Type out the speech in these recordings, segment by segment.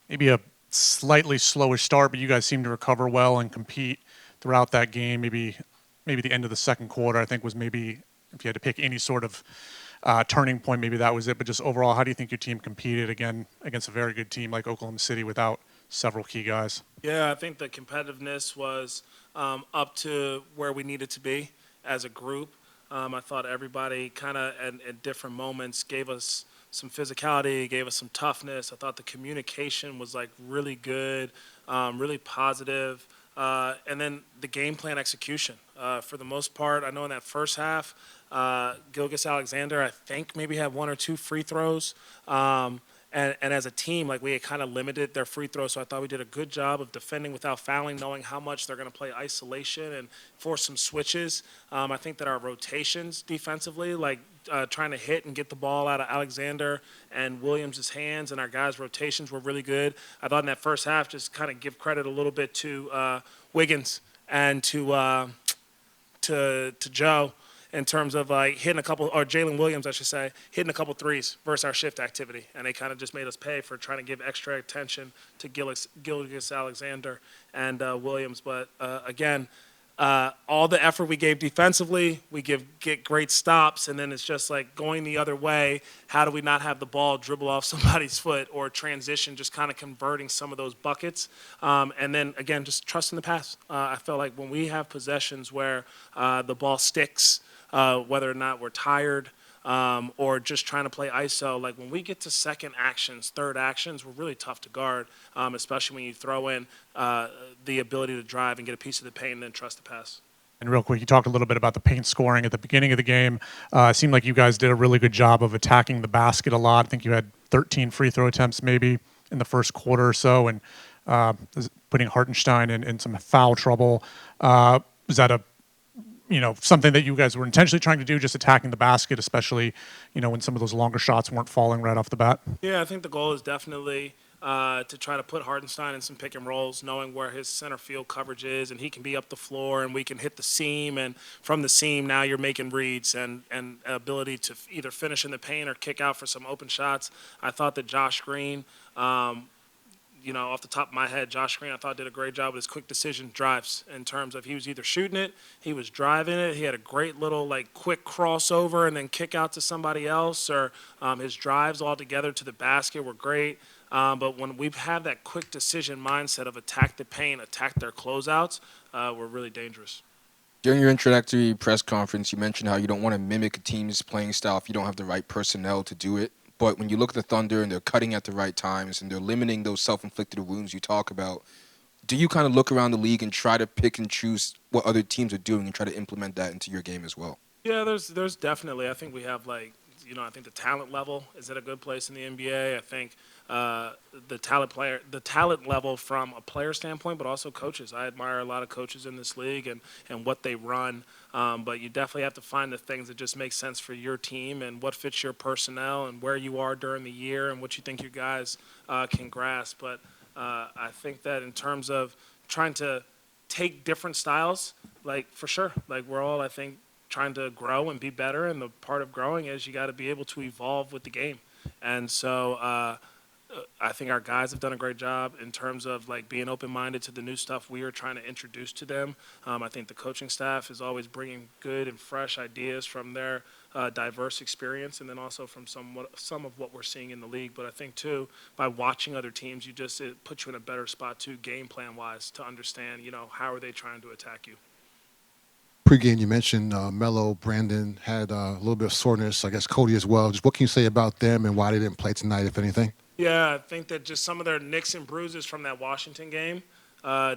maybe a slightly slower start, but you guys seemed to recover well and compete throughout that game. Maybe the end of the second quarter, I think, was maybe if you had to pick any sort of turning point, maybe that was it. But just overall, how do you think your team competed again against a very good team like Oklahoma City without several key guys? Yeah, I think the competitiveness was up to where we needed to be as a group. I thought everybody kind of at different moments gave us some physicality, gave us some toughness. I thought the communication was like really good, really positive. And then the game plan execution. For the most part, I know in that first half, Gilgis Alexander, I think maybe had one or two free throws. And as a team, like we had kind of limited their free throws, so I thought we did a good job of defending without fouling, knowing how much they're going to play isolation and force some switches. I think that our rotations defensively, like trying to hit and get the ball out of Alexander and Williams' hands, and our guys' rotations were really good. I thought in that first half, just kind of give credit a little bit to Wiggins and to Joe in terms of like hitting a couple, or Jalen Williams, I should say, hitting a couple threes versus our shift activity. And they kind of just made us pay for trying to give extra attention to Gilgis Alexander and Williams. But again, all the effort we gave defensively, we get great stops, and then it's just like going the other way. How do we not have the ball dribble off somebody's foot or transition, just kind of converting some of those buckets? And then again, just trusting the pass. I felt like when we have possessions where the ball sticks, whether or not we're tired or just trying to play ISO. Like when we get to second actions, third actions, we're really tough to guard, especially when you throw in the ability to drive and get a piece of the paint and then trust the pass. And real quick, you talked a little bit about the paint scoring at the beginning of the game. It seemed like you guys did a really good job of attacking the basket a lot. I think you had 13 free throw attempts maybe in the first quarter or so, and putting Hartenstein in some foul trouble. Was that a something that you guys were intentionally trying to do, just attacking the basket, especially when some of those longer shots weren't falling right off the bat? Yeah, I think the goal is definitely to try to put Hardenstein in some pick and rolls, knowing where his center field coverage is, and he can be up the floor, and we can hit the seam, and from the seam now you're making reads and ability to either finish in the paint or kick out for some open shots. I thought that Josh Green, off the top of my head, Josh Green, I thought did a great job with his quick decision drives in terms of he was either shooting it, he was driving it, he had a great little like quick crossover and then kick out to somebody else, or his drives all together to the basket were great. But when we have that quick decision mindset of attack the paint, attack their closeouts, we're really dangerous. During your introductory press conference, you mentioned how you don't want to mimic a team's playing style if you don't have the right personnel to do it. But when you look at the Thunder and they're cutting at the right times and they're limiting those self-inflicted wounds you talk about, do you kind of look around the league and try to pick and choose what other teams are doing and try to implement that into your game as well? Yeah, there's definitely. I think we have I think the talent level is at a good place in the NBA. I think the talent level from a player standpoint, but also coaches. I admire a lot of coaches in this league and what they run. But you definitely have to find the things that just make sense for your team and what fits your personnel and where you are during the year and what you think your guys can grasp. But I think that in terms of trying to take different styles, like for sure, like we're all, I think, trying to grow and be better, and the part of growing is you got to be able to evolve with the game. And so I think our guys have done a great job in terms of like being open-minded to the new stuff we are trying to introduce to them. I think the coaching staff is always bringing good and fresh ideas from their diverse experience, and then also from some of what we're seeing in the league. But I think too, by watching other teams, it puts you in a better spot too, game plan wise, to understand how are they trying to attack you. Pre-game, you mentioned Melo, Brandon had a little bit of soreness. I guess Cody as well. Just what can you say about them and why they didn't play tonight, if anything? Yeah, I think that just some of their nicks and bruises from that Washington game uh,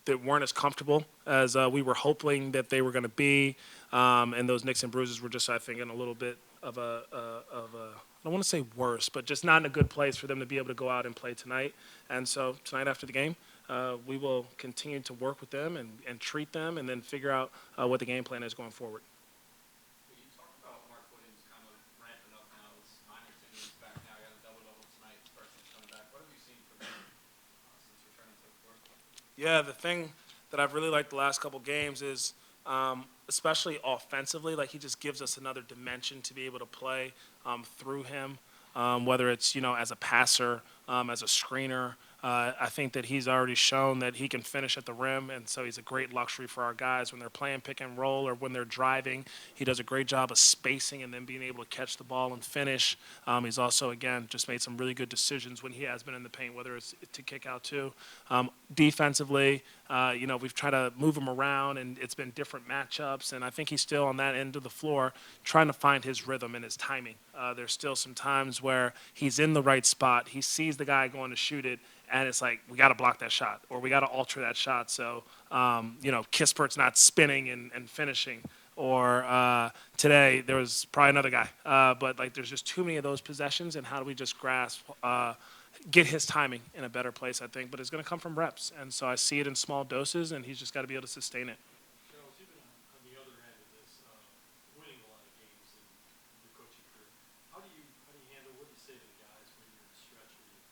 that weren't as comfortable as we were hoping that they were going to be, and those nicks and bruises were just, I think, in a little bit of I don't want to say worse, but just not in a good place for them to be able to go out and play tonight. And so tonight after the game, we will continue to work with them and treat them, and then figure out what the game plan is going forward. You talked about Mark Williams kind of ramping up now. It's 9 or 10 weeks back now. He had a double-double tonight. First time coming back. What have you seen from him since returning to the court? Yeah, the thing that I've really liked the last couple games is, especially offensively, like he just gives us another dimension to be able to play through him. whether it's, as a passer, as a screener. I think that he's already shown that he can finish at the rim, and so he's a great luxury for our guys when they're playing pick and roll or when they're driving. He does a great job of spacing and then being able to catch the ball and finish. He's also, again, just made some really good decisions when he has been in the paint, whether it's to kick out too. Defensively, we've tried to move him around, and it's been different matchups, and I think he's still on that end of the floor trying to find his rhythm and his timing. There's still some times where he's in the right spot. He sees the guy going to shoot it, and it's like, we got to block that shot or we got to alter that shot. So, Kispert's not spinning and finishing. Or today, there was probably another guy. But, there's just too many of those possessions, and how do we just get his timing in a better place, I think. But it's going to come from reps. And so I see it in small doses, and he's just got to be able to sustain it. Charles, you've been on the other end of this, winning a lot of games in your coaching career. How do you handle? What do you say to the guys when you're in a stretch where you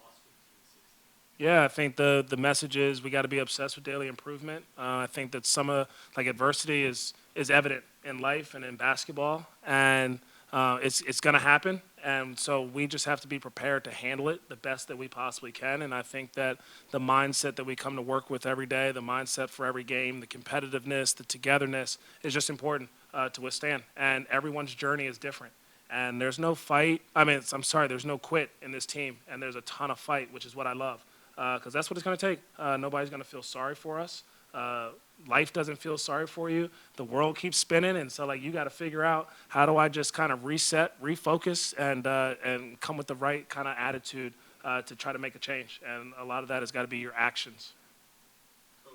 lost 15, 16? Yeah, I think the message is we got to be obsessed with daily improvement. I think that some of adversity is evident in life and in basketball, and it's going to happen. And so we just have to be prepared to handle it the best that we possibly can. And I think that the mindset that we come to work with every day, the mindset for every game, the competitiveness, the togetherness is just important to withstand. And everyone's journey is different. And there's no fight. There's no quit in this team. And there's a ton of fight, which is what I love. Because that's what it's going to take. Nobody's going to feel sorry for us. Life doesn't feel sorry for you. The world keeps spinning, and so you got to figure out, how do I just kind of reset, refocus, and come with the right kind of attitude to try to make a change. And a lot of that has got to be your actions. Coach,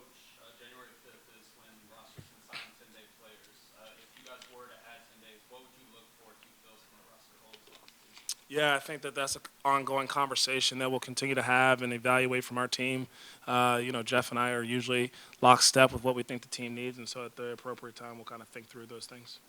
January 5th is when rosters can sign 10-day players. If you guys were to add 10 days, what would you look for to fill some of the roster holes on the team? Yeah, I think that that's an ongoing conversation that we'll continue to have and evaluate from our team. Jeff and I are usually lockstep with what we think the team needs, and so at the appropriate time, we'll kind of think through those things.